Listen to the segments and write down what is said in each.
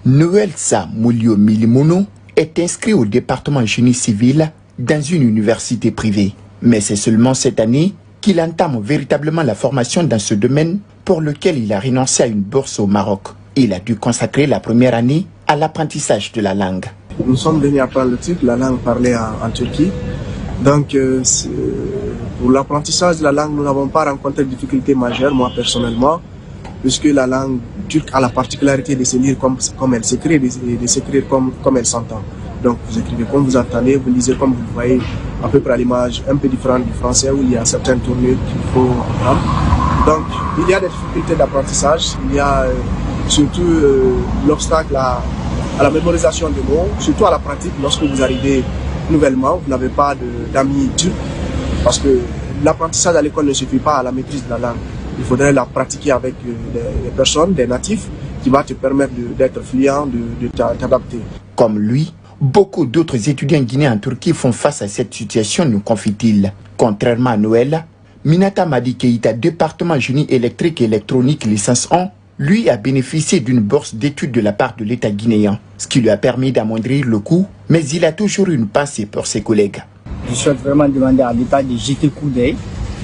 Noël Sa Moulio Milimono est inscrit au département génie civil dans une université privée. Mais c'est seulement cette année qu'il entame véritablement la formation dans ce domaine pour lequel il a renoncé à une bourse au Maroc. Il a dû consacrer la première année à l'apprentissage de la langue. Nous sommes venus apprendre le turc, la langue parlée en Turquie. Donc, pour l'apprentissage de la langue, nous n'avons pas rencontré de difficultés majeures, moi personnellement, puisque la langue turque a la particularité de se lire comme elle s'écrit et de s'écrire comme elle s'entend. Donc, vous écrivez comme vous entendez, vous lisez comme vous voyez, à peu près à l'image un peu différente du français où il y a certaines tournures qu'il faut apprendre. Donc, il y a des difficultés d'apprentissage, il y a surtout l'obstacle à la mémorisation des mots, surtout à la pratique lorsque vous arrivez nouvellement, vous n'avez pas d'amis turcs, parce que l'apprentissage à l'école ne suffit pas à la maîtrise de la langue. Il faudrait la pratiquer avec des personnes, des natifs, qui va te permettre d'être fluent, de t'adapter. Comme lui, beaucoup d'autres étudiants guinéens en Turquie font face à cette situation, nous confie-t-il. Contrairement à Noël, Minata Madi Keïta, département génie électrique et électronique licence 1, lui a bénéficié d'une bourse d'études de la part de l'État guinéen, ce qui lui a permis d'amoindrir le coût, mais il a toujours une pensée pour ses collègues. Je souhaite vraiment demander à l'État de jeter coup d'œil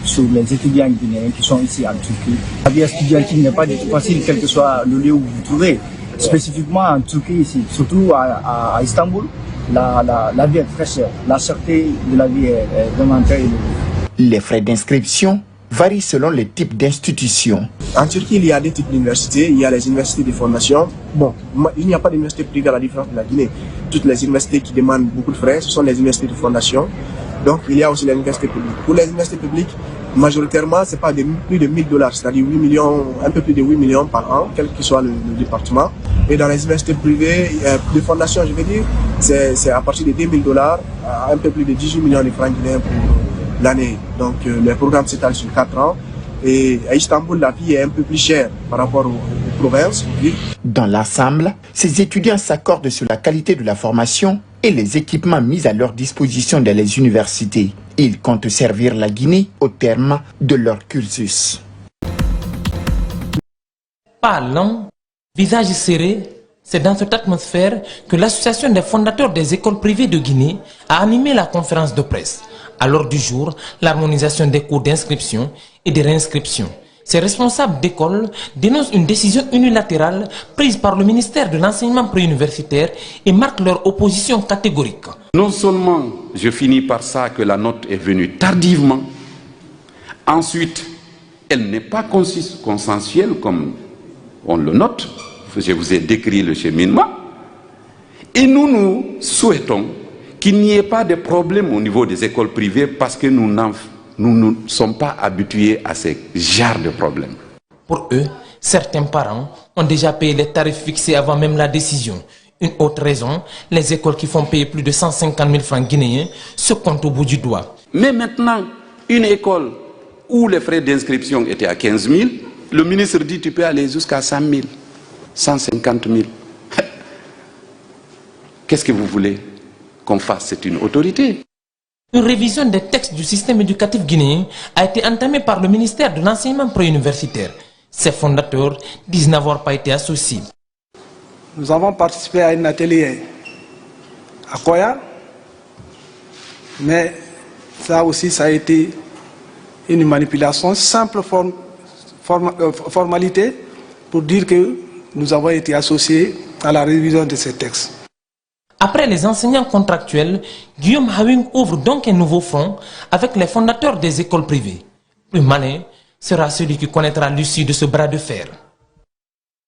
sur les étudiants guinéens qui sont ici en Turquie. La vie étudiantine n'est pas du tout facile, quel que soit le lieu où vous vous trouvez. Spécifiquement en Turquie ici, surtout à Istanbul, la vie est très chère. La cherté de la vie est vraiment très élevée. Les frais d'inscription varient selon les types d'institutions. En Turquie, il y a des types d'universités. Il y a les universités de formation. Bon, il n'y a pas d'université privée à la différence de la Guinée. Toutes les universités qui demandent beaucoup de frais, ce sont les universités de fondation. Donc, il y a aussi les universités publiques. Pour les universités publiques, majoritairement, ce n'est pas plus de $1000, c'est-à-dire 8 millions, un peu plus de 8 millions par an, quel que soit le département. Et dans les universités privées, de fondation, je veux dire, c'est à partir de $2000, un peu plus de 18 millions de francs guinéens pour l'année. Donc, le programme s'étale sur 4 ans. Et à Istanbul, la vie est un peu plus chère par rapport aux provinces. Dans l'ensemble, ces étudiants s'accordent sur la qualité de la formation et les équipements mis à leur disposition dans les universités. Ils comptent servir la Guinée au terme de leur cursus. Pas lent, visage serré, c'est dans cette atmosphère que l'association des fondateurs des écoles privées de Guinée a animé la conférence de presse. À l'ordre du jour, l'harmonisation des cours d'inscription et de réinscription. Ces responsables d'école dénoncent une décision unilatérale prise par le ministère de l'enseignement préuniversitaire et marquent leur opposition catégorique. Non seulement je finis par ça que la note est venue tardivement, ensuite elle n'est pas consensuelle comme on le note, je vous ai décrit le cheminement, et nous souhaitons qu'il n'y ait pas de problème au niveau des écoles privées parce que nous ne sommes pas habitués à ce genre de problèmes. Pour eux, certains parents ont déjà payé les tarifs fixés avant même la décision. Une autre raison, les écoles qui font payer plus de 150 000 francs guinéens se comptent au bout du doigt. Mais maintenant, une école où les frais d'inscription étaient à 15 000, le ministre dit tu peux aller jusqu'à 100 000, 150 000. Qu'est-ce que vous voulez qu'on fasse? C'est une autorité. Une révision des textes du système éducatif guinéen a été entamée par le ministère de l'enseignement préuniversitaire. Ses fondateurs disent n'avoir pas été associés. Nous avons participé à un atelier à Koya, mais ça aussi, ça a été une manipulation, simple formalité pour dire que nous avons été associés à la révision de ces textes. Après les enseignants contractuels, Guillaume Hawing ouvre donc un nouveau front avec les fondateurs des écoles privées. Le malin sera celui qui connaîtra l'issue de ce bras de fer.